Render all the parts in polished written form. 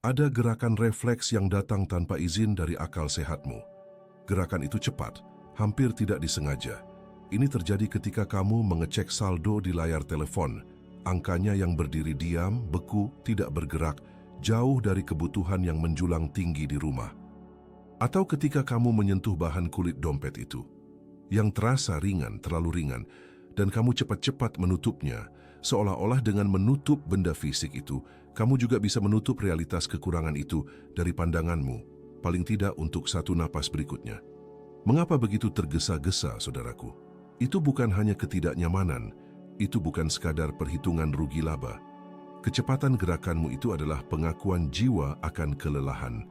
Ada gerakan refleks yang datang tanpa izin dari akal sehatmu. Gerakan itu cepat, hampir tidak disengaja. Ini terjadi ketika kamu mengecek saldo di layar telepon. Angkanya yang berdiri diam, beku, tidak bergerak, jauh dari kebutuhan yang menjulang tinggi di rumah. Atau ketika kamu menyentuh bahan kulit dompet itu, yang terasa ringan, terlalu ringan, dan kamu cepat-cepat menutupnya, seolah-olah dengan menutup benda fisik itu, kamu juga bisa menutup realitas kekurangan itu dari pandanganmu, paling tidak untuk satu napas berikutnya. Mengapa begitu tergesa-gesa, saudaraku? Itu bukan hanya ketidaknyamanan, itu bukan sekadar perhitungan rugi laba. Kecepatan gerakanmu itu adalah pengakuan jiwa akan kelelahan.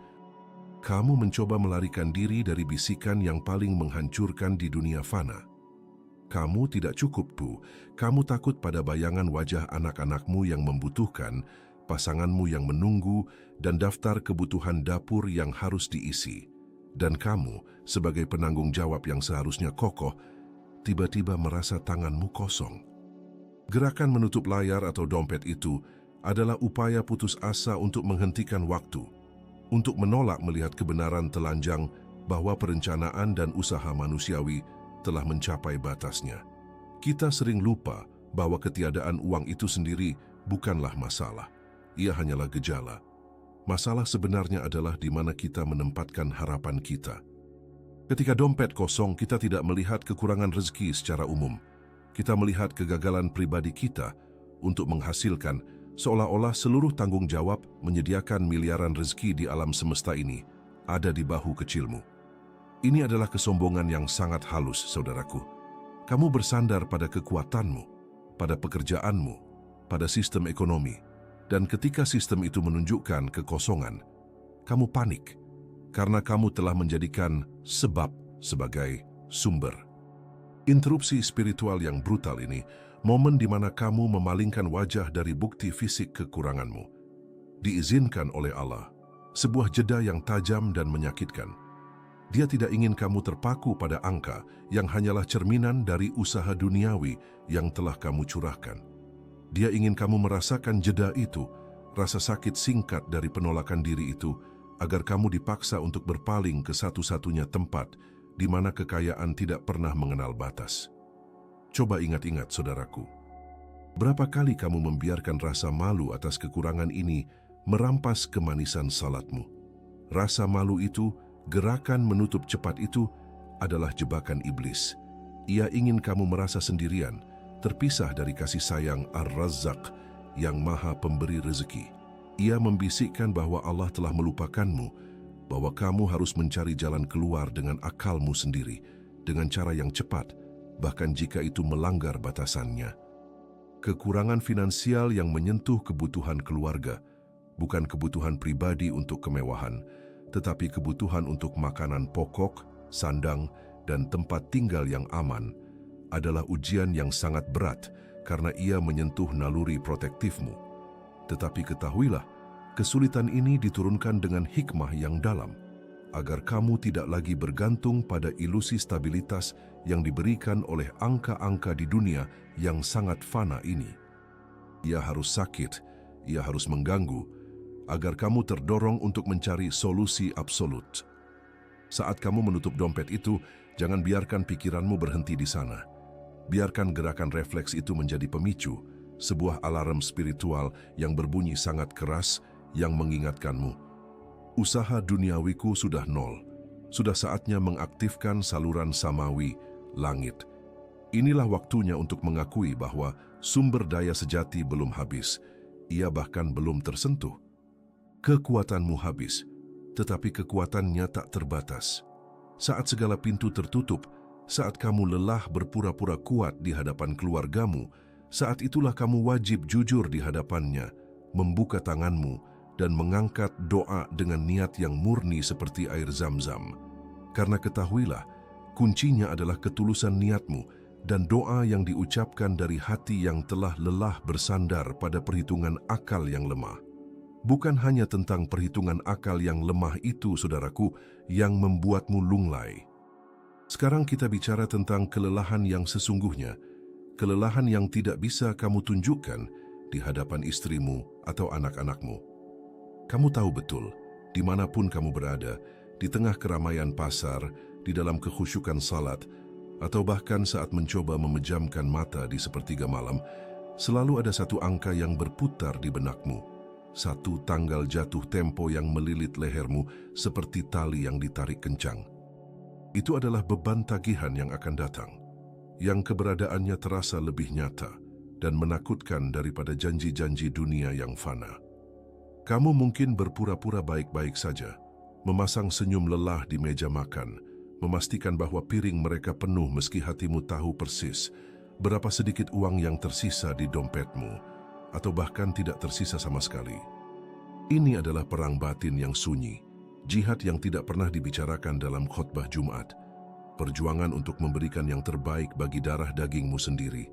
Kamu mencoba melarikan diri dari bisikan yang paling menghancurkan di dunia fana. Kamu tidak cukup, Bu. Kamu takut pada bayangan wajah anak-anakmu yang membutuhkan, pasanganmu yang menunggu, dan daftar kebutuhan dapur yang harus diisi. Dan kamu, sebagai penanggung jawab yang seharusnya kokoh, tiba-tiba merasa tanganmu kosong. Gerakan menutup layar atau dompet itu adalah upaya putus asa untuk menghentikan waktu, untuk menolak melihat kebenaran telanjang bahwa perencanaan dan usaha manusiawi telah mencapai batasnya. Kita sering lupa bahwa ketiadaan uang itu sendiri bukanlah masalah. Ia hanyalah gejala. Masalah sebenarnya adalah di mana kita menempatkan harapan kita. Ketika dompet kosong, kita tidak melihat kekurangan rezeki secara umum. Kita melihat kegagalan pribadi kita untuk menghasilkan, seolah-olah seluruh tanggung jawab menyediakan miliaran rezeki di alam semesta ini ada di bahu kecilmu. Ini adalah kesombongan yang sangat halus, saudaraku. Kamu bersandar pada kekuatanmu, pada pekerjaanmu, pada sistem ekonomi. Dan ketika sistem itu menunjukkan kekosongan, kamu panik karena kamu telah menjadikan sebab sebagai sumber. Interupsi spiritual yang brutal ini, momen di mana kamu memalingkan wajah dari bukti fisik kekuranganmu, diizinkan oleh Allah, sebuah jeda yang tajam dan menyakitkan. Dia tidak ingin kamu terpaku pada angka yang hanyalah cerminan dari usaha duniawi yang telah kamu curahkan. Dia ingin kamu merasakan jeda itu, rasa sakit singkat dari penolakan diri itu, agar kamu dipaksa untuk berpaling ke satu-satunya tempat di mana kekayaan tidak pernah mengenal batas. Coba ingat-ingat, saudaraku. Berapa kali kamu membiarkan rasa malu atas kekurangan ini merampas kemanisan salatmu? Rasa malu itu, gerakan menutup cepat itu, adalah jebakan iblis. Ia ingin kamu merasa sendirian, terpisah dari kasih sayang Ar-Razzaq yang maha pemberi rezeki. Ia membisikkan bahwa Allah telah melupakanmu, bahwa kamu harus mencari jalan keluar dengan akalmu sendiri, dengan cara yang cepat, bahkan jika itu melanggar batasannya. Kekurangan finansial yang menyentuh kebutuhan keluarga, bukan kebutuhan pribadi untuk kemewahan, tetapi kebutuhan untuk makanan pokok, sandang, dan tempat tinggal yang aman, adalah ujian yang sangat berat karena ia menyentuh naluri protektifmu. Tetapi ketahuilah, kesulitan ini diturunkan dengan hikmah yang dalam, agar kamu tidak lagi bergantung pada ilusi stabilitas yang diberikan oleh angka-angka di dunia yang sangat fana ini. Ia harus sakit, ia harus mengganggu, agar kamu terdorong untuk mencari solusi absolut. Saat kamu menutup dompet itu, jangan biarkan pikiranmu berhenti di sana. Biarkan gerakan refleks itu menjadi pemicu, sebuah alarm spiritual yang berbunyi sangat keras yang mengingatkanmu. Usaha duniawiku sudah nol. Sudah saatnya mengaktifkan saluran samawi, langit. Inilah waktunya untuk mengakui bahwa sumber daya sejati belum habis. Ia bahkan belum tersentuh. Kekuatanmu habis, tetapi kekuatannya tak terbatas. Saat segala pintu tertutup, saat kamu lelah berpura-pura kuat di hadapan keluargamu, saat itulah kamu wajib jujur di hadapannya, membuka tanganmu, dan mengangkat doa dengan niat yang murni seperti air Zam-Zam. Karena ketahuilah, kuncinya adalah ketulusan niatmu dan doa yang diucapkan dari hati yang telah lelah bersandar pada perhitungan akal yang lemah. Bukan hanya tentang perhitungan akal yang lemah itu, saudaraku, yang membuatmu lunglai. Sekarang kita bicara tentang kelelahan yang sesungguhnya, kelelahan yang tidak bisa kamu tunjukkan di hadapan istrimu atau anak-anakmu. Kamu tahu betul, dimanapun kamu berada, di tengah keramaian pasar, di dalam kekhusyukan salat, atau bahkan saat mencoba memejamkan mata di sepertiga malam, selalu ada satu angka yang berputar di benakmu. Satu tanggal jatuh tempo yang melilit lehermu seperti tali yang ditarik kencang. Itu adalah beban tagihan yang akan datang, yang keberadaannya terasa lebih nyata dan menakutkan daripada janji-janji dunia yang fana. Kamu mungkin berpura-pura baik-baik saja, memasang senyum lelah di meja makan, memastikan bahwa piring mereka penuh meski hatimu tahu persis berapa sedikit uang yang tersisa di dompetmu, atau bahkan tidak tersisa sama sekali. Ini adalah perang batin yang sunyi, jihad yang tidak pernah dibicarakan dalam khotbah Jumat, perjuangan untuk memberikan yang terbaik bagi darah dagingmu sendiri.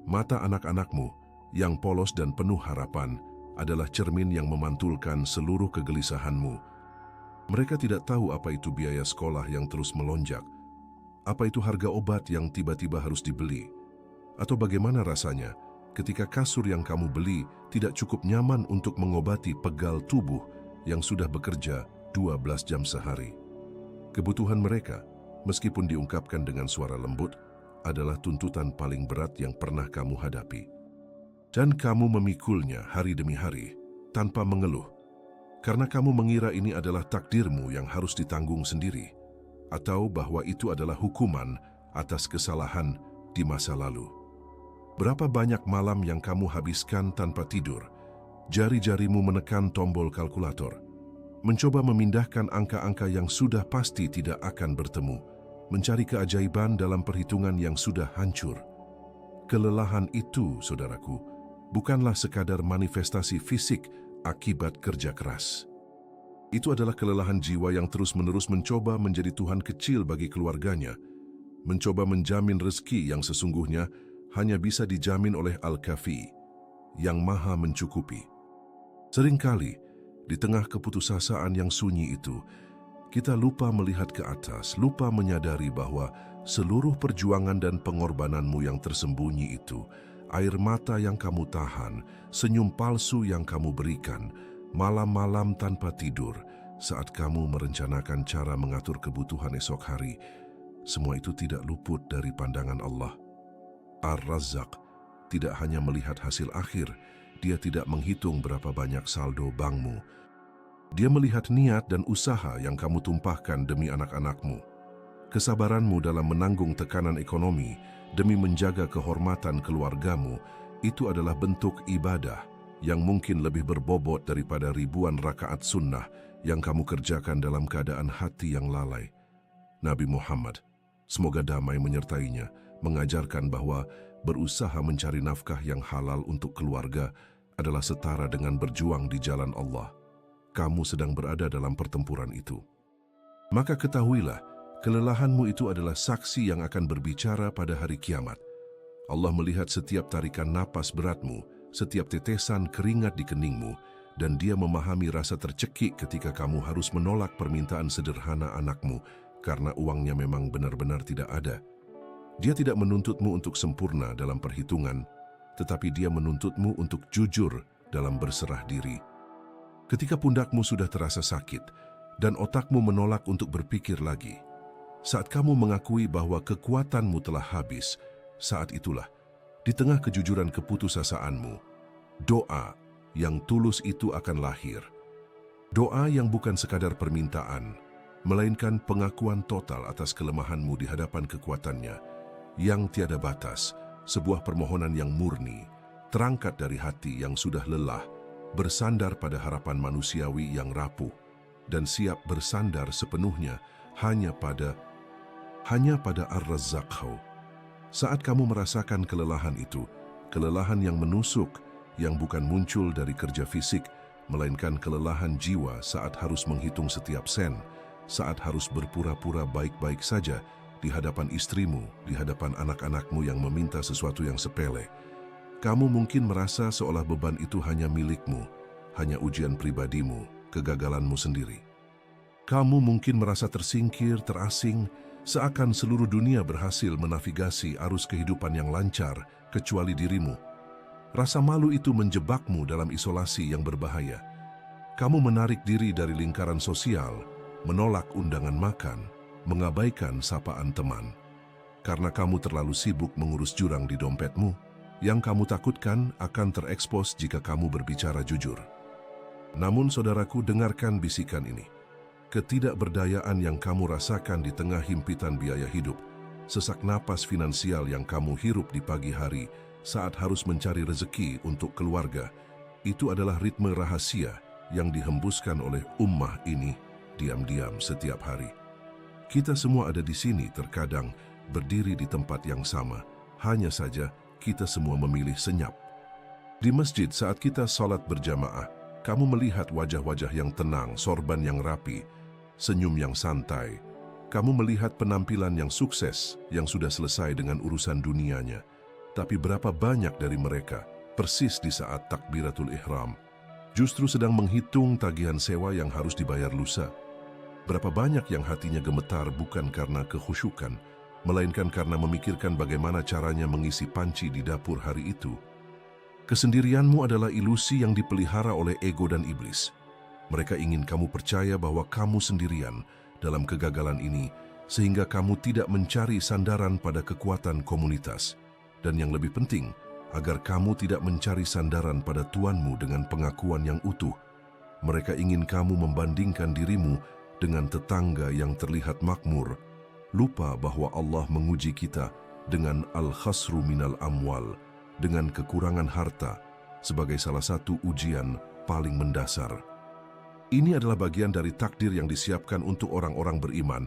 Mata anak-anakmu yang polos dan penuh harapan adalah cermin yang memantulkan seluruh kegelisahanmu. Mereka tidak tahu apa itu biaya sekolah yang terus melonjak, apa itu harga obat yang tiba-tiba harus dibeli, atau bagaimana rasanya ketika kasur yang kamu beli tidak cukup nyaman untuk mengobati pegal tubuh yang sudah bekerja 12 jam sehari. Kebutuhan mereka, meskipun diungkapkan dengan suara lembut, adalah tuntutan paling berat yang pernah kamu hadapi. Dan kamu memikulnya hari demi hari, tanpa mengeluh, karena kamu mengira ini adalah takdirmu yang harus ditanggung sendiri, atau bahwa itu adalah hukuman atas kesalahan di masa lalu. Berapa banyak malam yang kamu habiskan tanpa tidur, jari-jarimu menekan tombol kalkulator, mencoba memindahkan angka-angka yang sudah pasti tidak akan bertemu, mencari keajaiban dalam perhitungan yang sudah hancur. Kelelahan itu, saudaraku, bukanlah sekadar manifestasi fisik akibat kerja keras. Itu adalah kelelahan jiwa yang terus-menerus mencoba menjadi Tuhan kecil bagi keluarganya, mencoba menjamin rezeki yang sesungguhnya hanya bisa dijamin oleh Al-Kafi, yang maha mencukupi. Seringkali, di tengah keputusasaan yang sunyi itu, kita lupa melihat ke atas, lupa menyadari bahwa seluruh perjuangan dan pengorbananmu yang tersembunyi itu, air mata yang kamu tahan, senyum palsu yang kamu berikan, malam-malam tanpa tidur, saat kamu merencanakan cara mengatur kebutuhan esok hari, semua itu tidak luput dari pandangan Allah. Ar-Razzaq tidak hanya melihat hasil akhir, dia tidak menghitung berapa banyak saldo bankmu. Dia melihat niat dan usaha yang kamu tumpahkan demi anak-anakmu. Kesabaranmu dalam menanggung tekanan ekonomi demi menjaga kehormatan keluargamu, itu adalah bentuk ibadah yang mungkin lebih berbobot daripada ribuan rakaat sunnah yang kamu kerjakan dalam keadaan hati yang lalai. Nabi Muhammad, semoga damai menyertainya, mengajarkan bahwa berusaha mencari nafkah yang halal untuk keluarga adalah setara dengan berjuang di jalan Allah. Kamu sedang berada dalam pertempuran itu. Maka ketahuilah, kelelahanmu itu adalah saksi yang akan berbicara pada hari kiamat. Allah melihat setiap tarikan napas beratmu, setiap tetesan keringat di keningmu, dan Dia memahami rasa tercekik ketika kamu harus menolak permintaan sederhana anakmu karena uangnya memang benar-benar tidak ada. Dia tidak menuntutmu untuk sempurna dalam perhitungan, tetapi Dia menuntutmu untuk jujur dalam berserah diri. Ketika pundakmu sudah terasa sakit dan otakmu menolak untuk berpikir lagi, saat kamu mengakui bahwa kekuatanmu telah habis, saat itulah, di tengah kejujuran keputusasaanmu, doa yang tulus itu akan lahir. Doa yang bukan sekadar permintaan, melainkan pengakuan total atas kelemahanmu di hadapan kekuatannya, yang tiada batas, sebuah permohonan yang murni, terangkat dari hati yang sudah lelah, bersandar pada harapan manusiawi yang rapuh, dan siap bersandar sepenuhnya hanya pada Ar-Razzaq. Saat kamu merasakan kelelahan itu, kelelahan yang menusuk, yang bukan muncul dari kerja fisik, melainkan kelelahan jiwa saat harus menghitung setiap sen, saat harus berpura-pura baik-baik saja, di hadapan istrimu, di hadapan anak-anakmu yang meminta sesuatu yang sepele. Kamu mungkin merasa seolah beban itu hanya milikmu, hanya ujian pribadimu, kegagalanmu sendiri. Kamu mungkin merasa tersingkir, terasing, seakan seluruh dunia berhasil menavigasi arus kehidupan yang lancar, kecuali dirimu. Rasa malu itu menjebakmu dalam isolasi yang berbahaya. Kamu menarik diri dari lingkaran sosial, menolak undangan makan, mengabaikan sapaan teman. Karena kamu terlalu sibuk mengurus jurang di dompetmu, yang kamu takutkan akan terekspos jika kamu berbicara jujur. Namun saudaraku, dengarkan bisikan ini. Ketidakberdayaan yang kamu rasakan di tengah himpitan biaya hidup, sesak napas finansial yang kamu hirup di pagi hari saat harus mencari rezeki untuk keluarga, itu adalah ritme rahasia yang dihembuskan oleh ummah ini diam-diam setiap hari. Kita semua ada di sini terkadang berdiri di tempat yang sama, hanya saja kita semua memilih senyap. Di masjid saat kita salat berjamaah, kamu melihat wajah-wajah yang tenang, sorban yang rapi, senyum yang santai. Kamu melihat penampilan yang sukses, yang sudah selesai dengan urusan dunianya. Tapi berapa banyak dari mereka, persis di saat takbiratul ihram, justru sedang menghitung tagihan sewa yang harus dibayar lusa. Berapa banyak yang hatinya gemetar bukan karena kekhusyukan, melainkan karena memikirkan bagaimana caranya mengisi panci di dapur hari itu. Kesendirianmu adalah ilusi yang dipelihara oleh ego dan iblis. Mereka ingin kamu percaya bahwa kamu sendirian dalam kegagalan ini, sehingga kamu tidak mencari sandaran pada kekuatan komunitas. Dan yang lebih penting, agar kamu tidak mencari sandaran pada Tuanmu dengan pengakuan yang utuh. Mereka ingin kamu membandingkan dirimu dengan tetangga yang terlihat makmur, lupa bahwa Allah menguji kita dengan al-khasru minal amwal, dengan kekurangan harta, sebagai salah satu ujian paling mendasar. Ini adalah bagian dari takdir yang disiapkan untuk orang-orang beriman,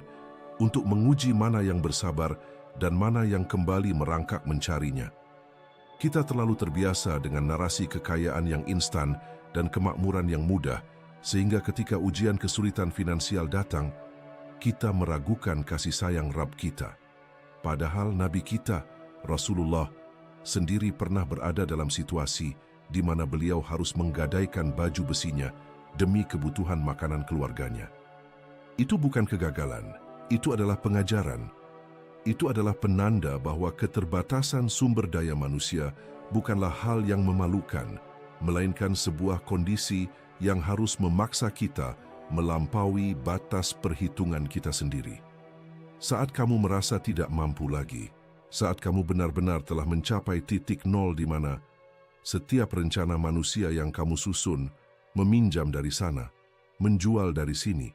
untuk menguji mana yang bersabar dan mana yang kembali merangkak mencarinya. Kita terlalu terbiasa dengan narasi kekayaan yang instan dan kemakmuran yang mudah, sehingga ketika ujian kesulitan finansial datang, kita meragukan kasih sayang Rabb kita. Padahal Nabi kita, Rasulullah, sendiri pernah berada dalam situasi di mana beliau harus menggadaikan baju besinya demi kebutuhan makanan keluarganya. Itu bukan kegagalan, itu adalah pengajaran. Itu adalah penanda bahwa keterbatasan sumber daya manusia bukanlah hal yang memalukan, melainkan sebuah kondisi yang harus memaksa kita melampaui batas perhitungan kita sendiri. Saat kamu merasa tidak mampu lagi, saat kamu benar-benar telah mencapai titik nol di mana setiap rencana manusia yang kamu susun, meminjam dari sana, menjual dari sini,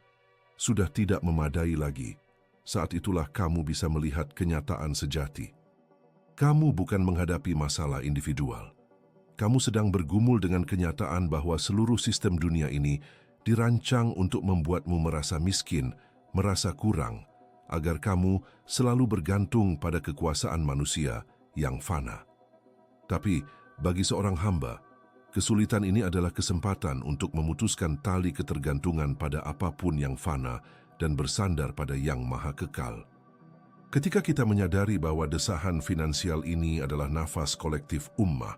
sudah tidak memadai lagi, saat itulah kamu bisa melihat kenyataan sejati. Kamu bukan menghadapi masalah individual. Kamu sedang bergumul dengan kenyataan bahwa seluruh sistem dunia ini dirancang untuk membuatmu merasa miskin, merasa kurang, agar kamu selalu bergantung pada kekuasaan manusia yang fana. Tapi bagi seorang hamba, kesulitan ini adalah kesempatan untuk memutuskan tali ketergantungan pada apapun yang fana dan bersandar pada Yang Maha Kekal. Ketika kita menyadari bahwa desahan finansial ini adalah nafas kolektif ummah,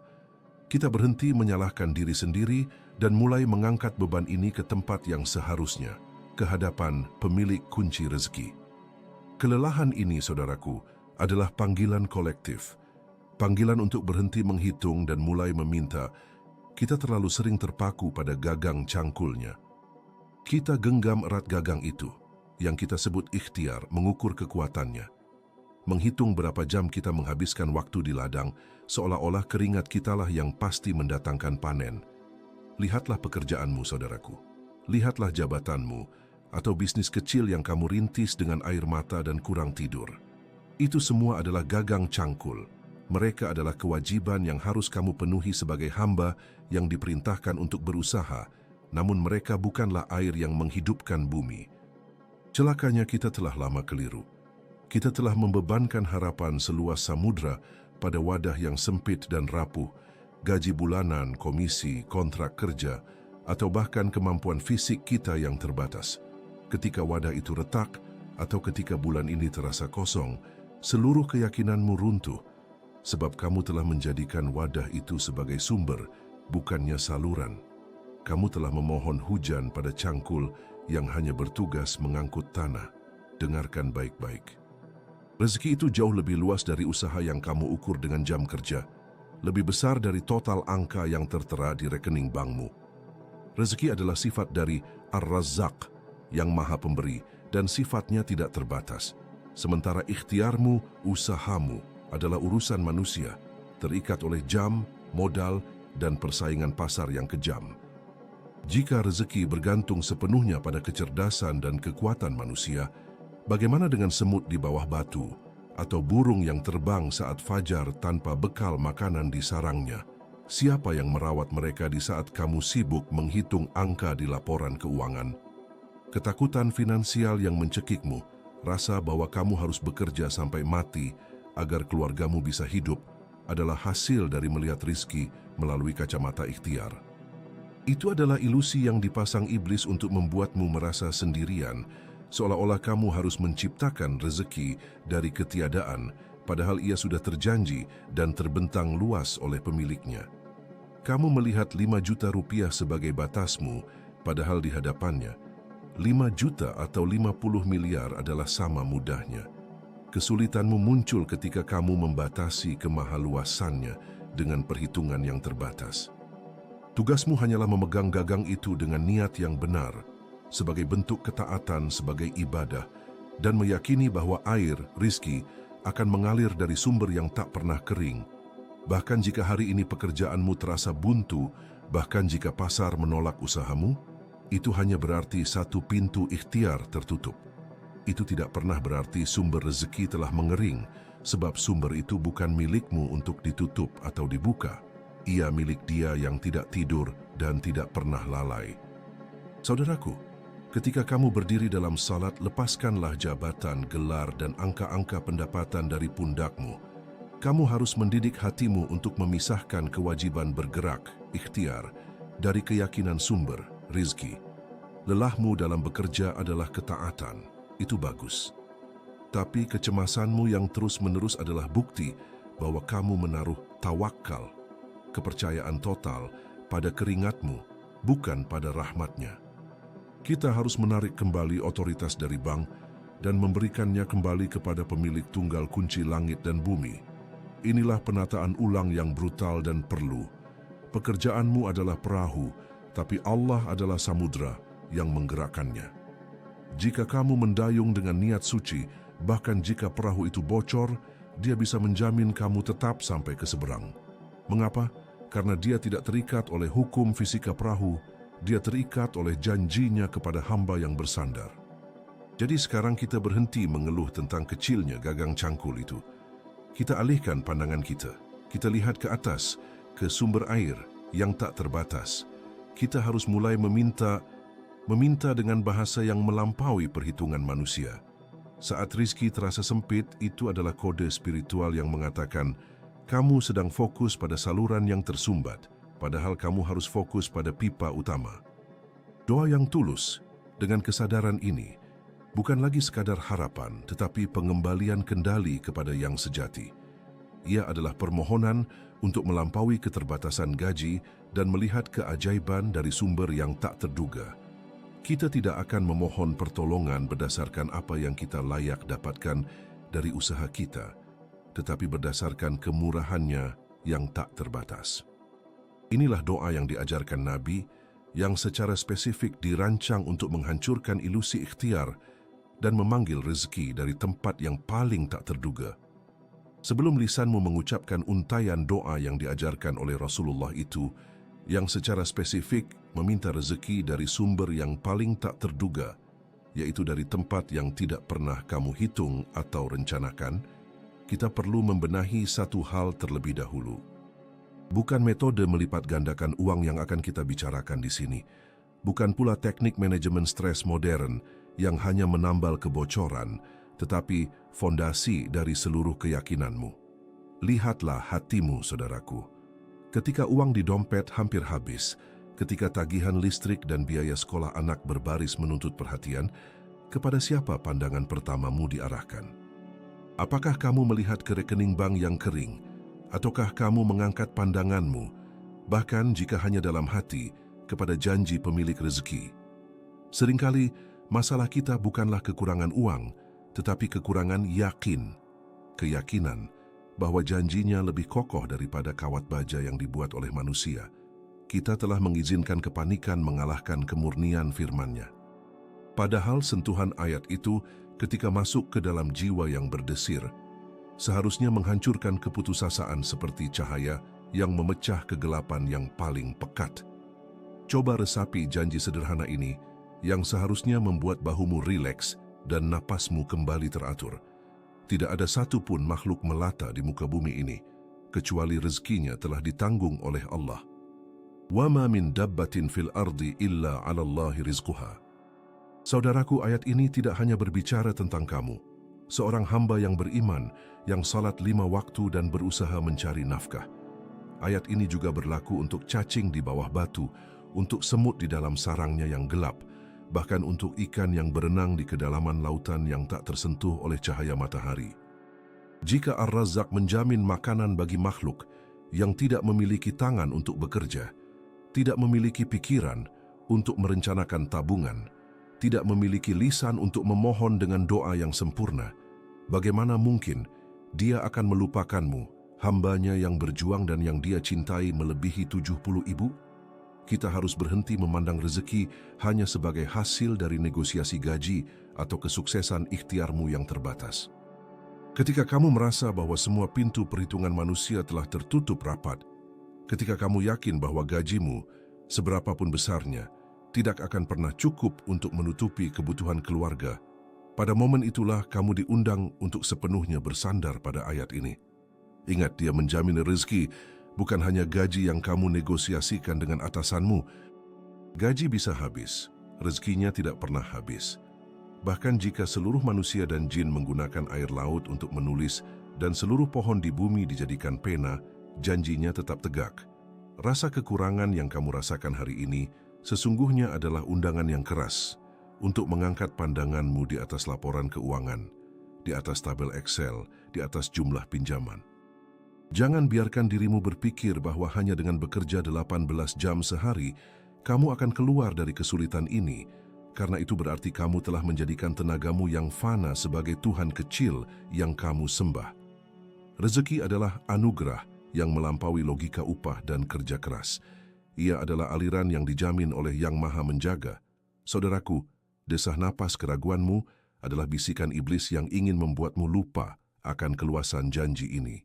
kita berhenti menyalahkan diri sendiri dan mulai mengangkat beban ini ke tempat yang seharusnya, ke hadapan pemilik kunci rezeki. Kelelahan ini, saudaraku, adalah panggilan kolektif. Panggilan untuk berhenti menghitung dan mulai meminta. Kita terlalu sering terpaku pada gagang cangkulnya. Kita genggam erat gagang itu, yang kita sebut ikhtiar, mengukur kekuatannya. Menghitung berapa jam kita menghabiskan waktu di ladang, seolah-olah keringat kitalah yang pasti mendatangkan panen. Lihatlah pekerjaanmu, saudaraku. Lihatlah jabatanmu, atau bisnis kecil yang kamu rintis dengan air mata dan kurang tidur. Itu semua adalah gagang cangkul. Mereka adalah kewajiban yang harus kamu penuhi sebagai hamba yang diperintahkan untuk berusaha, namun mereka bukanlah air yang menghidupkan bumi. Celakanya kita telah lama keliru. Kita telah membebankan harapan seluas samudra pada wadah yang sempit dan rapuh, gaji bulanan, komisi, kontrak kerja, atau bahkan kemampuan fisik kita yang terbatas. Ketika wadah itu retak, atau ketika bulan ini terasa kosong, seluruh keyakinanmu runtuh, sebab kamu telah menjadikan wadah itu sebagai sumber, bukannya saluran. Kamu telah memohon hujan pada cangkul yang hanya bertugas mengangkut tanah. Dengarkan baik-baik. Rezeki itu jauh lebih luas dari usaha yang kamu ukur dengan jam kerja, lebih besar dari total angka yang tertera di rekening bankmu. Rezeki adalah sifat dari Ar-Razzaq yang Maha Pemberi dan sifatnya tidak terbatas. Sementara ikhtiarmu, usahamu adalah urusan manusia, terikat oleh jam, modal, dan persaingan pasar yang kejam. Jika rezeki bergantung sepenuhnya pada kecerdasan dan kekuatan manusia, bagaimana dengan semut di bawah batu atau burung yang terbang saat fajar tanpa bekal makanan di sarangnya? Siapa yang merawat mereka di saat kamu sibuk menghitung angka di laporan keuangan? Ketakutan finansial yang mencekikmu, rasa bahwa kamu harus bekerja sampai mati agar keluargamu bisa hidup, adalah hasil dari melihat rizki melalui kacamata ikhtiar. Itu adalah ilusi yang dipasang iblis untuk membuatmu merasa sendirian, seolah-olah kamu harus menciptakan rezeki dari ketiadaan, padahal ia sudah terjanji dan terbentang luas oleh pemiliknya. Kamu melihat 5 juta rupiah sebagai batasmu, padahal di hadapannya 5 juta atau 50 miliar adalah sama mudahnya. Kesulitanmu muncul ketika kamu membatasi kemahaluasannya dengan perhitungan yang terbatas. Tugasmu hanyalah memegang gagang itu dengan niat yang benar, sebagai bentuk ketaatan sebagai ibadah, dan meyakini bahwa air, rizki, akan mengalir dari sumber yang tak pernah kering. Bahkan jika hari ini pekerjaanmu terasa buntu, bahkan jika pasar menolak usahamu, itu hanya berarti satu pintu ikhtiar tertutup. Itu tidak pernah berarti sumber rezeki telah mengering, sebab sumber itu bukan milikmu untuk ditutup atau dibuka. Ia milik Dia yang tidak tidur dan tidak pernah lalai. Saudaraku, ketika kamu berdiri dalam salat, lepaskanlah jabatan, gelar, dan angka-angka pendapatan dari pundakmu. Kamu harus mendidik hatimu untuk memisahkan kewajiban bergerak, ikhtiar, dari keyakinan sumber, rizki. Lelahmu dalam bekerja adalah ketaatan, itu bagus. Tapi kecemasanmu yang terus-menerus adalah bukti bahwa kamu menaruh tawakal, kepercayaan total pada keringatmu, bukan pada rahmatnya. Kita harus menarik kembali otoritas dari bank dan memberikannya kembali kepada pemilik tunggal kunci langit dan bumi. Inilah penataan ulang yang brutal dan perlu. Pekerjaanmu adalah perahu, tapi Allah adalah samudra yang menggerakkannya. Jika kamu mendayung dengan niat suci, bahkan jika perahu itu bocor, Dia bisa menjamin kamu tetap sampai ke seberang. Mengapa? Karena Dia tidak terikat oleh hukum fisika perahu, Dia terikat oleh janjinya kepada hamba yang bersandar. Jadi sekarang kita berhenti mengeluh tentang kecilnya gagang cangkul itu. Kita alihkan pandangan kita. Kita lihat ke atas, ke sumber air yang tak terbatas. Kita harus mulai meminta dengan bahasa yang melampaui perhitungan manusia. Saat rizki terasa sempit, itu adalah kode spiritual yang mengatakan, kamu sedang fokus pada saluran yang tersumbat, padahal kamu harus fokus pada pipa utama. Doa yang tulus, dengan kesadaran ini, bukan lagi sekadar harapan, tetapi pengembalian kendali kepada yang sejati. Ia adalah permohonan untuk melampaui keterbatasan gaji dan melihat keajaiban dari sumber yang tak terduga. Kita tidak akan memohon pertolongan berdasarkan apa yang kita layak dapatkan dari usaha kita, tetapi berdasarkan kemurahannya yang tak terbatas. Inilah doa yang diajarkan Nabi, yang secara spesifik dirancang untuk menghancurkan ilusi ikhtiar dan memanggil rezeki dari tempat yang paling tak terduga. Sebelum lisanmu mengucapkan untayan doa yang diajarkan oleh Rasulullah itu, yang secara spesifik meminta rezeki dari sumber yang paling tak terduga, yaitu dari tempat yang tidak pernah kamu hitung atau rencanakan, kita perlu membenahi satu hal terlebih dahulu. Bukan metode melipat gandakan uang yang akan kita bicarakan di sini. Bukan pula teknik manajemen stres modern yang hanya menambal kebocoran, tetapi fondasi dari seluruh keyakinanmu. Lihatlah hatimu, saudaraku. Ketika uang di dompet hampir habis, ketika tagihan listrik dan biaya sekolah anak berbaris menuntut perhatian, kepada siapa pandangan pertamamu diarahkan? Apakah kamu melihat ke rekening bank yang kering, ataukah kamu mengangkat pandanganmu, bahkan jika hanya dalam hati, kepada janji pemilik rezeki? Seringkali, masalah kita bukanlah kekurangan uang, tetapi kekurangan keyakinan bahwa janjinya lebih kokoh daripada kawat baja yang dibuat oleh manusia. kita telah mengizinkan kepanikan mengalahkan kemurnian firman-Nya. Padahal sentuhan ayat itu ketika masuk ke dalam jiwa yang berdesir, seharusnya menghancurkan keputusasaan seperti cahaya yang memecah kegelapan yang paling pekat. Coba resapi janji sederhana ini yang seharusnya membuat bahumu rileks dan napasmu kembali teratur. Tidak ada satu pun makhluk melata di muka bumi ini, kecuali rezekinya telah ditanggung oleh Allah. Wa ma min dabbatin fil ardi illa 'ala Allahi rizquha. Saudaraku, ayat ini tidak hanya berbicara tentang kamu, seorang hamba yang beriman, yang salat 5 waktu dan berusaha mencari nafkah. Ayat ini juga berlaku untuk cacing di bawah batu, untuk semut di dalam sarangnya yang gelap, bahkan untuk ikan yang berenang di kedalaman lautan yang tak tersentuh oleh cahaya matahari. Jika Ar-Razzaq menjamin makanan bagi makhluk yang tidak memiliki tangan untuk bekerja, tidak memiliki pikiran untuk merencanakan tabungan, tidak memiliki lisan untuk memohon dengan doa yang sempurna, bagaimana mungkin Dia akan melupakanmu, hambanya yang berjuang dan yang Dia cintai melebihi 70 ibu? Kita harus berhenti memandang rezeki hanya sebagai hasil dari negosiasi gaji atau kesuksesan ikhtiarmu yang terbatas. Ketika kamu merasa bahwa semua pintu perhitungan manusia telah tertutup rapat, ketika kamu yakin bahwa gajimu, seberapapun besarnya, tidak akan pernah cukup untuk menutupi kebutuhan keluarga, pada momen itulah kamu diundang untuk sepenuhnya bersandar pada ayat ini. Ingat, Dia menjamin rezeki, bukan hanya gaji yang kamu negosiasikan dengan atasanmu. Gaji bisa habis, rezekinya tidak pernah habis. Bahkan jika seluruh manusia dan jin menggunakan air laut untuk menulis dan seluruh pohon di bumi dijadikan pena, janjinya tetap tegak. Rasa kekurangan yang kamu rasakan hari ini sesungguhnya adalah undangan yang keras untuk mengangkat pandanganmu di atas laporan keuangan, di atas tabel Excel, di atas jumlah pinjaman. Jangan biarkan dirimu berpikir bahwa hanya dengan bekerja 18 jam sehari, kamu akan keluar dari kesulitan ini, karena itu berarti kamu telah menjadikan tenagamu yang fana sebagai Tuhan kecil yang kamu sembah. Rezeki adalah anugerah yang melampaui logika upah dan kerja keras. Ia adalah aliran yang dijamin oleh Yang Maha Menjaga. Saudaraku, desah napas keraguanmu adalah bisikan iblis yang ingin membuatmu lupa akan keluasan janji ini.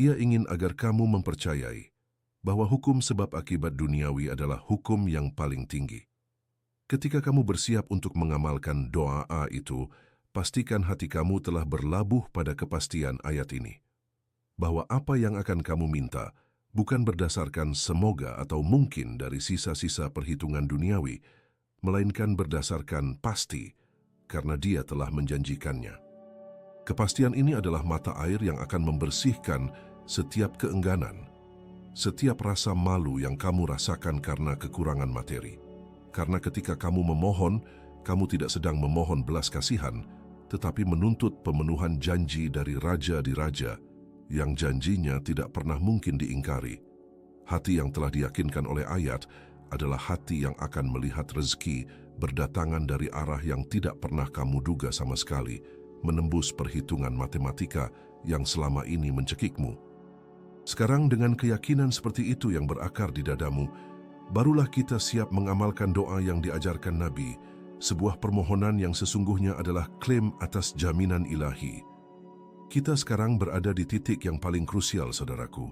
Ia ingin agar kamu mempercayai bahwa hukum sebab akibat duniawi adalah hukum yang paling tinggi. Ketika kamu bersiap untuk mengamalkan doa itu, pastikan hati kamu telah berlabuh pada kepastian ayat ini. Bahwa apa yang akan kamu minta bukan berdasarkan semoga atau mungkin dari sisa-sisa perhitungan duniawi, melainkan berdasarkan pasti, karena Dia telah menjanjikannya. Kepastian ini adalah mata air yang akan membersihkan setiap keengganan, setiap rasa malu yang kamu rasakan karena kekurangan materi. Karena ketika kamu memohon, kamu tidak sedang memohon belas kasihan, tetapi menuntut pemenuhan janji dari Raja di Raja, yang janjinya tidak pernah mungkin diingkari. Hati yang telah diyakinkan oleh ayat adalah hati yang akan melihat rezeki berdatangan dari arah yang tidak pernah kamu duga sama sekali, menembus perhitungan matematika yang selama ini mencekikmu. Sekarang dengan keyakinan seperti itu yang berakar di dadamu, barulah kita siap mengamalkan doa yang diajarkan Nabi, sebuah permohonan yang sesungguhnya adalah klaim atas jaminan ilahi. Kita sekarang berada di titik yang paling krusial, saudaraku.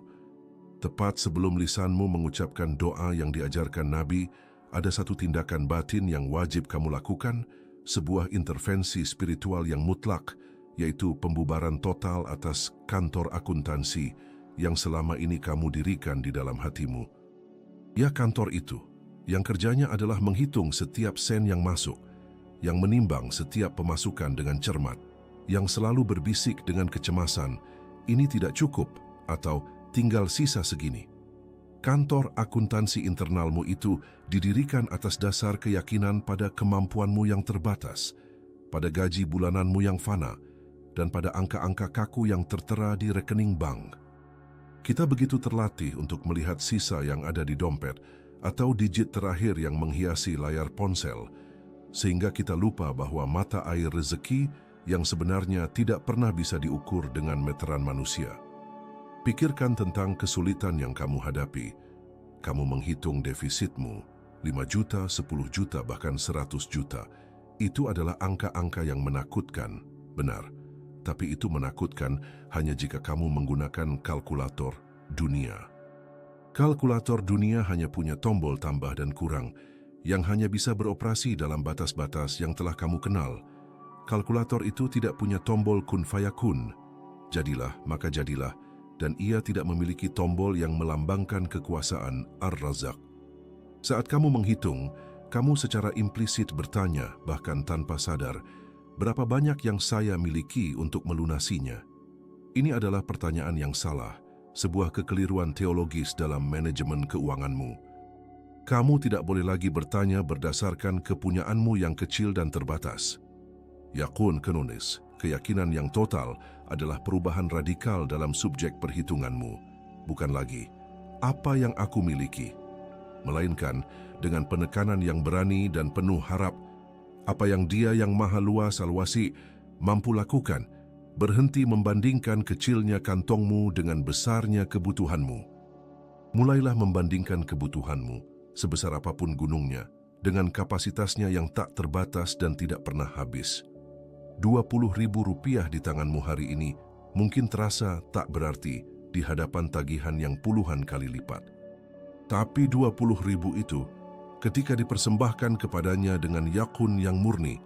Tepat sebelum lisanmu mengucapkan doa yang diajarkan Nabi, ada satu tindakan batin yang wajib kamu lakukan, sebuah intervensi spiritual yang mutlak, yaitu pembubaran total atas kantor akuntansi yang selama ini kamu dirikan di dalam hatimu. Ya, kantor itu, yang kerjanya adalah menghitung setiap sen yang masuk, yang menimbang setiap pemasukan dengan cermat, yang selalu berbisik dengan kecemasan, ini tidak cukup atau tinggal sisa segini. Kantor akuntansi internalmu itu didirikan atas dasar keyakinan pada kemampuanmu yang terbatas, pada gaji bulananmu yang fana, dan pada angka-angka kaku yang tertera di rekening bank. Kita begitu terlatih untuk melihat sisa yang ada di dompet atau digit terakhir yang menghiasi layar ponsel, sehingga kita lupa bahwa mata air rezeki yang sebenarnya tidak pernah bisa diukur dengan meteran manusia. Pikirkan tentang kesulitan yang kamu hadapi. kamu menghitung defisitmu, 5 juta, 10 juta, bahkan 100 juta. Itu adalah angka-angka yang menakutkan, benar. Tapi itu menakutkan hanya jika kamu menggunakan kalkulator dunia. Kalkulator dunia hanya punya tombol tambah dan kurang, yang hanya bisa beroperasi dalam batas-batas yang telah kamu kenal. Kalkulator itu tidak punya tombol kun fayakun. Jadilah, maka jadilah, dan ia tidak memiliki tombol yang melambangkan kekuasaan Ar-Razzaq. Saat kamu menghitung, kamu secara implisit bertanya, bahkan tanpa sadar, berapa banyak yang saya miliki untuk melunasinya? Ini adalah pertanyaan yang salah, sebuah kekeliruan teologis dalam manajemen keuanganmu. Kamu tidak boleh lagi bertanya berdasarkan kepunyaanmu yang kecil dan terbatas. Yaqun kanonis, keyakinan yang total adalah perubahan radikal dalam subjek perhitunganmu. Bukan lagi, apa yang aku miliki? Melainkan, dengan penekanan yang berani dan penuh harap, apa yang Dia yang maha luas al-wasi mampu lakukan, berhenti membandingkan kecilnya kantongmu dengan besarnya kebutuhanmu. Mulailah membandingkan kebutuhanmu, sebesar apapun gunungnya, dengan kapasitasnya yang tak terbatas dan tidak pernah habis. 20.000 rupiah di tanganmu hari ini mungkin terasa tak berarti di hadapan tagihan yang puluhan kali lipat. Tapi 20.000 itu, ketika dipersembahkan kepadanya dengan yakun yang murni,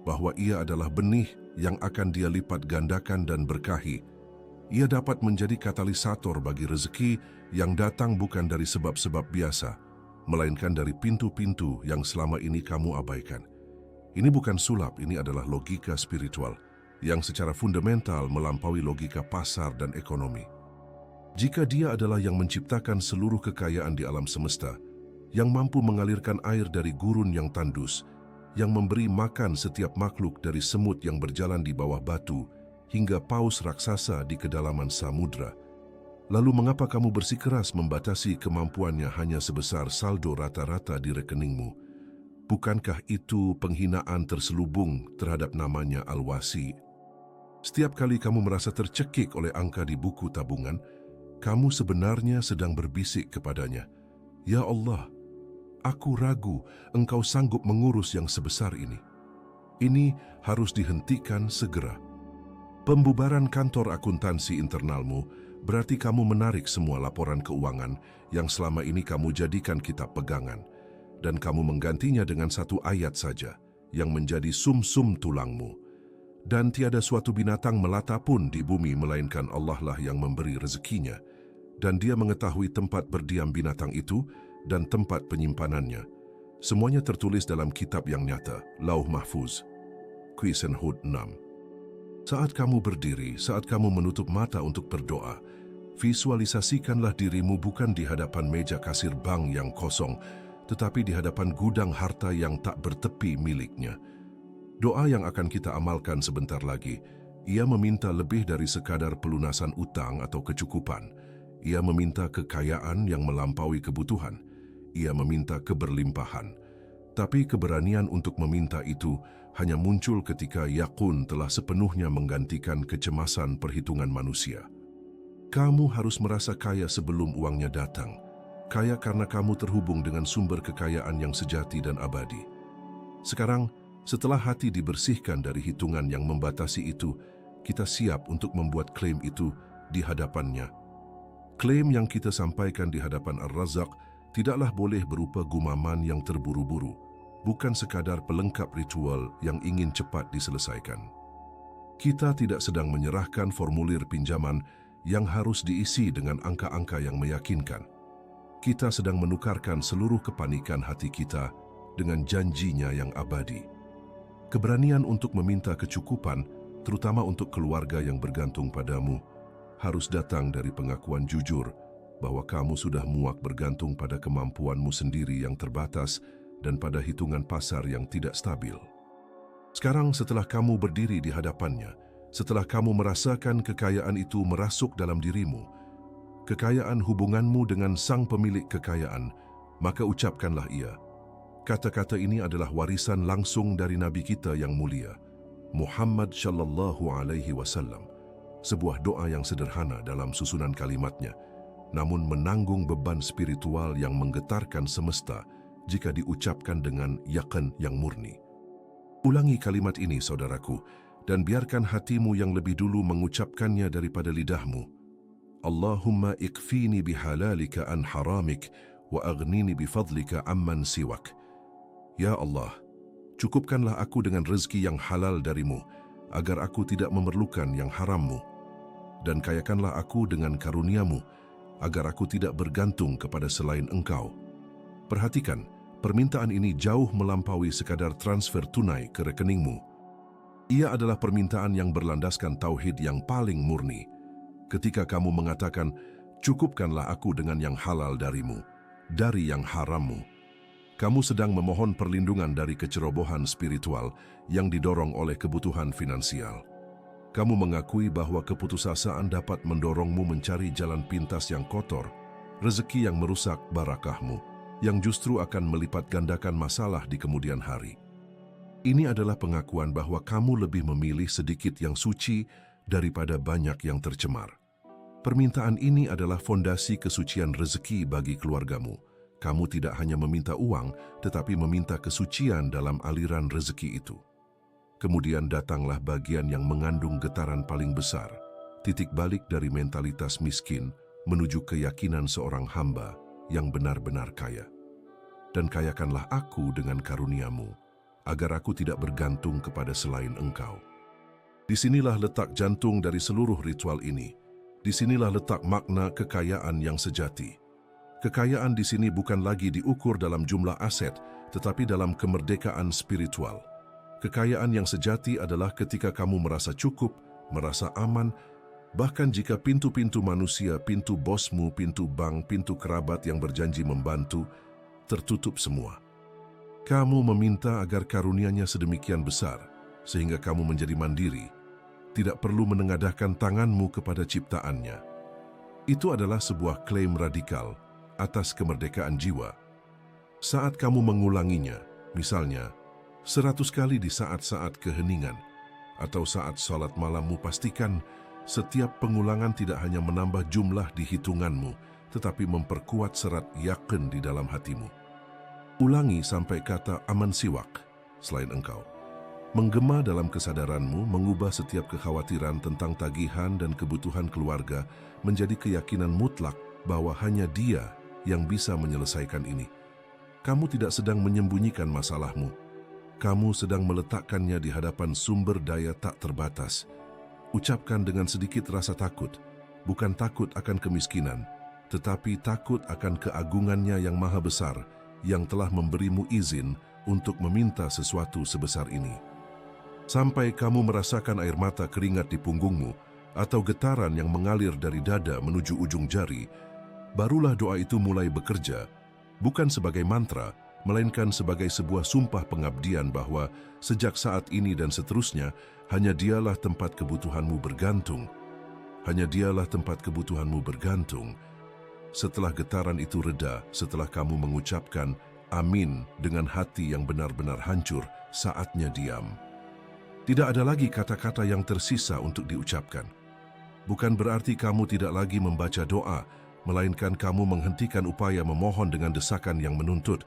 bahwa ia adalah benih yang akan dia lipat gandakan dan berkahi, ia dapat menjadi katalisator bagi rezeki yang datang bukan dari sebab-sebab biasa, melainkan dari pintu-pintu yang selama ini kamu abaikan. Ini bukan sulap, ini adalah logika spiritual yang secara fundamental melampaui logika pasar dan ekonomi. Jika Dia adalah yang menciptakan seluruh kekayaan di alam semesta, yang mampu mengalirkan air dari gurun yang tandus, yang memberi makan setiap makhluk dari semut yang berjalan di bawah batu hingga paus raksasa di kedalaman samudra, lalu mengapa kamu bersikeras membatasi kemampuannya hanya sebesar saldo rata-rata di rekeningmu? Bukankah itu penghinaan terselubung terhadap namanya Al-Wasi? Setiap kali kamu merasa tercekik oleh angka di buku tabungan, kamu sebenarnya sedang berbisik kepadanya, "Ya Allah, aku ragu Engkau sanggup mengurus yang sebesar ini. Ini harus dihentikan segera." Pembubaran kantor akuntansi internalmu berarti kamu menarik semua laporan keuangan yang selama ini kamu jadikan kitab pegangan, dan kamu menggantinya dengan satu ayat saja yang menjadi sumsum tulangmu. Dan tiada suatu binatang melata pun di bumi melainkan Allah lah yang memberi rezekinya, dan Dia mengetahui tempat berdiam binatang itu dan tempat penyimpanannya. Semuanya tertulis dalam kitab yang nyata, Lauh Mahfuz. Quran Hud 6. Saat kamu berdiri, saat kamu menutup mata untuk berdoa, visualisasikanlah dirimu bukan di hadapan meja kasir bank yang kosong, tetapi di hadapan gudang harta yang tak bertepi miliknya. Doa yang akan kita amalkan sebentar lagi, ia meminta lebih dari sekadar pelunasan utang atau kecukupan. Ia meminta kekayaan yang melampaui kebutuhan. Ia meminta keberlimpahan. Tapi keberanian untuk meminta itu hanya muncul ketika yakun telah sepenuhnya menggantikan kecemasan perhitungan manusia. Kamu harus merasa kaya sebelum uangnya datang. Kaya karena kamu terhubung dengan sumber kekayaan yang sejati dan abadi. Sekarang, setelah hati dibersihkan dari hitungan yang membatasi itu, kita siap untuk membuat klaim itu di hadapannya. Klaim yang kita sampaikan di hadapan Ar-Razzaq tidaklah boleh berupa gumaman yang terburu-buru, bukan sekadar pelengkap ritual yang ingin cepat diselesaikan. Kita tidak sedang menyerahkan formulir pinjaman yang harus diisi dengan angka-angka yang meyakinkan. Kita sedang menukarkan seluruh kepanikan hati kita dengan janjinya yang abadi. Keberanian untuk meminta kecukupan, terutama untuk keluarga yang bergantung padamu, harus datang dari pengakuan jujur bahwa kamu sudah muak bergantung pada kemampuanmu sendiri yang terbatas dan pada hitungan pasar yang tidak stabil. Sekarang setelah kamu berdiri di hadapannya, setelah kamu merasakan kekayaan itu merasuk dalam dirimu, kekayaan hubunganmu dengan sang pemilik kekayaan, maka ucapkanlah ia. Kata-kata ini adalah warisan langsung dari Nabi kita yang mulia, Muhammad sallallahu alaihi wasallam. Sebuah doa yang sederhana dalam susunan kalimatnya. namun menanggung beban spiritual yang menggetarkan semesta jika diucapkan dengan yakin yang murni. Ulangi kalimat ini, saudaraku, dan biarkan hatimu yang lebih dulu mengucapkannya daripada lidahmu. Allahumma ikfini bihalalika an haramik wa aghnini bifadlika amman siwak. Ya Allah, cukupkanlah aku dengan rezeki yang halal darimu, agar aku tidak memerlukan yang harammu. Dan kayakanlah aku dengan karuniamu, agar aku tidak bergantung kepada selain engkau. Perhatikan, permintaan ini jauh melampaui sekadar transfer tunai ke rekeningmu. Ia adalah permintaan yang berlandaskan tauhid yang paling murni. Ketika kamu mengatakan, cukupkanlah aku dengan yang halal darimu, dari yang harammu, kamu sedang memohon perlindungan dari kecerobohan spiritual yang didorong oleh kebutuhan finansial. Kamu mengakui bahwa keputusasaan dapat mendorongmu mencari jalan pintas yang kotor, rezeki yang merusak barakahmu, yang justru akan melipat gandakan masalah di kemudian hari. Ini adalah pengakuan bahwa kamu lebih memilih sedikit yang suci daripada banyak yang tercemar. Permintaan ini adalah fondasi kesucian rezeki bagi keluargamu. Kamu tidak hanya meminta uang, tetapi meminta kesucian dalam aliran rezeki itu. Kemudian datanglah bagian yang mengandung getaran paling besar, titik balik dari mentalitas miskin menuju keyakinan seorang hamba yang benar-benar kaya. Dan kayakanlah aku dengan karuniamu, agar aku tidak bergantung kepada selain engkau. Disinilah letak jantung dari seluruh ritual ini. Disinilah letak makna kekayaan yang sejati. Kekayaan di sini bukan lagi diukur dalam jumlah aset, tetapi dalam kemerdekaan spiritual. Kekayaan yang sejati adalah ketika kamu merasa cukup, merasa aman, bahkan jika pintu-pintu manusia, pintu bosmu, pintu bank, pintu kerabat yang berjanji membantu, tertutup semua. Kamu meminta agar karunia-Nya sedemikian besar, sehingga kamu menjadi mandiri, tidak perlu menengadahkan tanganmu kepada ciptaannya. Itu adalah sebuah klaim radikal atas kemerdekaan jiwa. Saat kamu mengulanginya, misalnya 100 kali di saat-saat keheningan, atau saat salat malammu, pastikan setiap pengulangan tidak hanya menambah jumlah di hitunganmu, tetapi memperkuat serat yakin di dalam hatimu. Ulangi sampai kata aman siwak, selain engkau. Menggema dalam kesadaranmu mengubah setiap kekhawatiran tentang tagihan dan kebutuhan keluarga menjadi keyakinan mutlak bahwa hanya Dia yang bisa menyelesaikan ini. Kamu tidak sedang menyembunyikan masalahmu. Kamu sedang meletakkannya di hadapan sumber daya tak terbatas. Ucapkan dengan sedikit rasa takut, bukan takut akan kemiskinan, tetapi takut akan keagungannya yang maha besar, yang telah memberimu izin untuk meminta sesuatu sebesar ini. Sampai kamu merasakan air mata keringat di punggungmu atau getaran yang mengalir dari dada menuju ujung jari, barulah doa itu mulai bekerja, bukan sebagai mantra, melainkan sebagai sebuah sumpah pengabdian bahwa sejak saat ini dan seterusnya, hanya Dialah tempat kebutuhanmu bergantung. Hanya Dialah tempat kebutuhanmu bergantung. Setelah getaran itu reda, setelah kamu mengucapkan amin dengan hati yang benar-benar hancur, saatnya diam. Tidak ada lagi kata-kata yang tersisa untuk diucapkan. Bukan berarti kamu tidak lagi membaca doa, melainkan kamu menghentikan upaya memohon dengan desakan yang menuntut.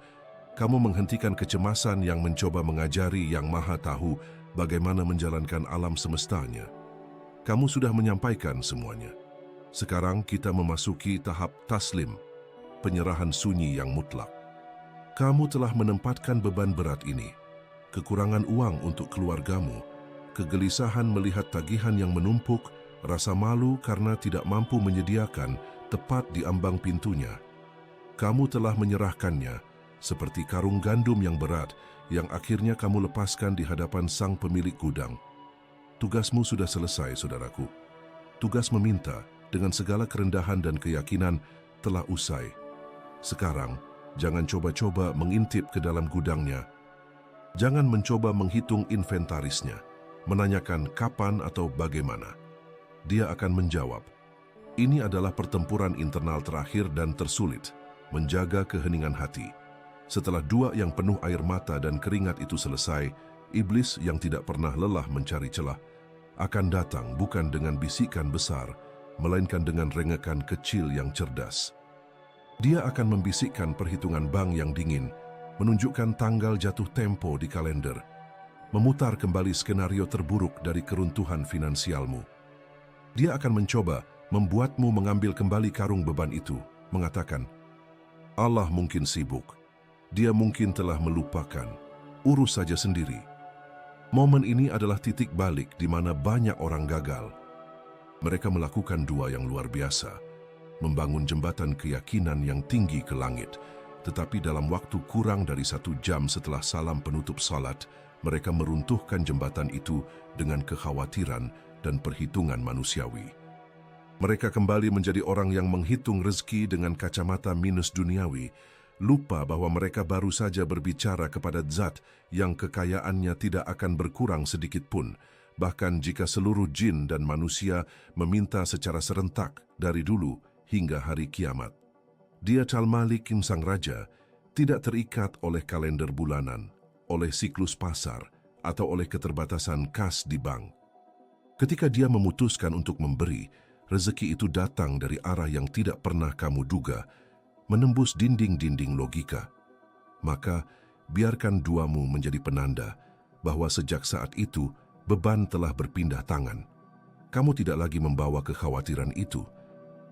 Kamu menghentikan kecemasan yang mencoba mengajari Yang Maha Tahu bagaimana menjalankan alam semestanya. Kamu sudah menyampaikan semuanya. Sekarang kita memasuki tahap taslim, penyerahan sunyi yang mutlak. Kamu telah menempatkan beban berat ini. Kekurangan uang untuk keluargamu, kegelisahan melihat tagihan yang menumpuk, rasa malu karena tidak mampu menyediakan tepat di ambang pintunya. Kamu telah menyerahkannya seperti karung gandum yang berat yang akhirnya kamu lepaskan di hadapan sang pemilik gudang. Tugasmu sudah selesai, saudaraku. Tugas meminta dengan segala kerendahan dan keyakinan telah usai. Sekarang, jangan coba-coba mengintip ke dalam gudangnya. Jangan mencoba menghitung inventarisnya, menanyakan kapan atau bagaimana. Dia akan menjawab. Ini adalah pertempuran internal terakhir dan tersulit, menjaga keheningan hati. Setelah dua yang penuh air mata dan keringat itu selesai, iblis yang tidak pernah lelah mencari celah akan datang bukan dengan bisikan besar, melainkan dengan rengekan kecil yang cerdas. Dia akan membisikkan perhitungan bank yang dingin, menunjukkan tanggal jatuh tempo di kalender, memutar kembali skenario terburuk dari keruntuhan finansialmu. Dia akan mencoba membuatmu mengambil kembali karung beban itu, mengatakan, Allah mungkin sibuk, dia mungkin telah melupakan, urus saja sendiri. Momen ini adalah titik balik di mana banyak orang gagal. Mereka melakukan dua yang luar biasa, membangun jembatan keyakinan yang tinggi ke langit, tetapi dalam waktu kurang dari 1 jam setelah salam penutup salat, mereka meruntuhkan jembatan itu dengan kekhawatiran dan perhitungan manusiawi. Mereka kembali menjadi orang yang menghitung rezeki dengan kacamata minus duniawi, lupa bahwa mereka baru saja berbicara kepada zat yang kekayaannya tidak akan berkurang sedikit pun, bahkan jika seluruh jin dan manusia meminta secara serentak dari dulu hingga hari kiamat. Dia Al-Malik Sang Raja tidak terikat oleh kalender bulanan, oleh siklus pasar, atau oleh keterbatasan kas di bank. Ketika dia memutuskan untuk memberi, rezeki itu datang dari arah yang tidak pernah kamu duga, menembus dinding-dinding logika. Maka, biarkan duamu menjadi penanda bahwa sejak saat itu, beban telah berpindah tangan. Kamu tidak lagi membawa kekhawatiran itu.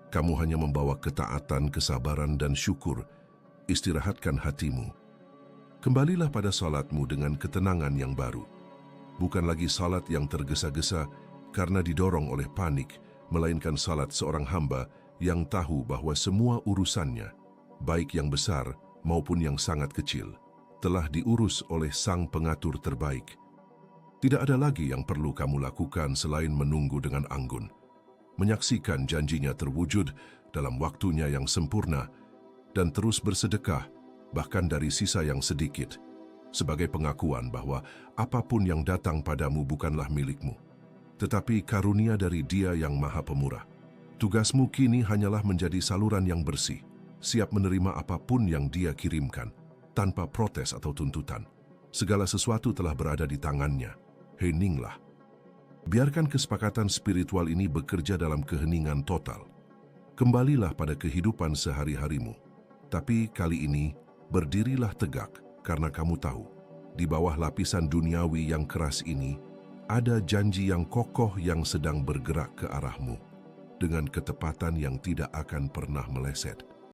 Kamu hanya membawa ketaatan, kesabaran, dan syukur. Istirahatkan hatimu. Kembalilah pada salatmu dengan ketenangan yang baru. Bukan lagi salat yang tergesa-gesa karena didorong oleh panik, melainkan salat seorang hamba yang tahu bahwa semua urusannya, baik yang besar maupun yang sangat kecil, telah diurus oleh Sang Pengatur terbaik. Tidak ada lagi yang perlu kamu lakukan selain menunggu dengan anggun, menyaksikan janjinya terwujud dalam waktunya yang sempurna, dan terus bersedekah, bahkan dari sisa yang sedikit, sebagai pengakuan bahwa apapun yang datang padamu bukanlah milikmu, tetapi karunia dari Dia yang Maha Pemurah. Tugasmu kini hanyalah menjadi saluran yang bersih, siap menerima apapun yang Dia kirimkan, tanpa protes atau tuntutan. Segala sesuatu telah berada di tangannya. Heninglah. Biarkan kesepakatan spiritual ini bekerja dalam keheningan total. Kembalilah pada kehidupan sehari-harimu. Tapi kali ini, berdirilah tegak karena kamu tahu, di bawah lapisan duniawi yang keras ini, ada janji yang kokoh yang sedang bergerak ke arahmu dengan ketepatan yang tidak akan pernah meleset.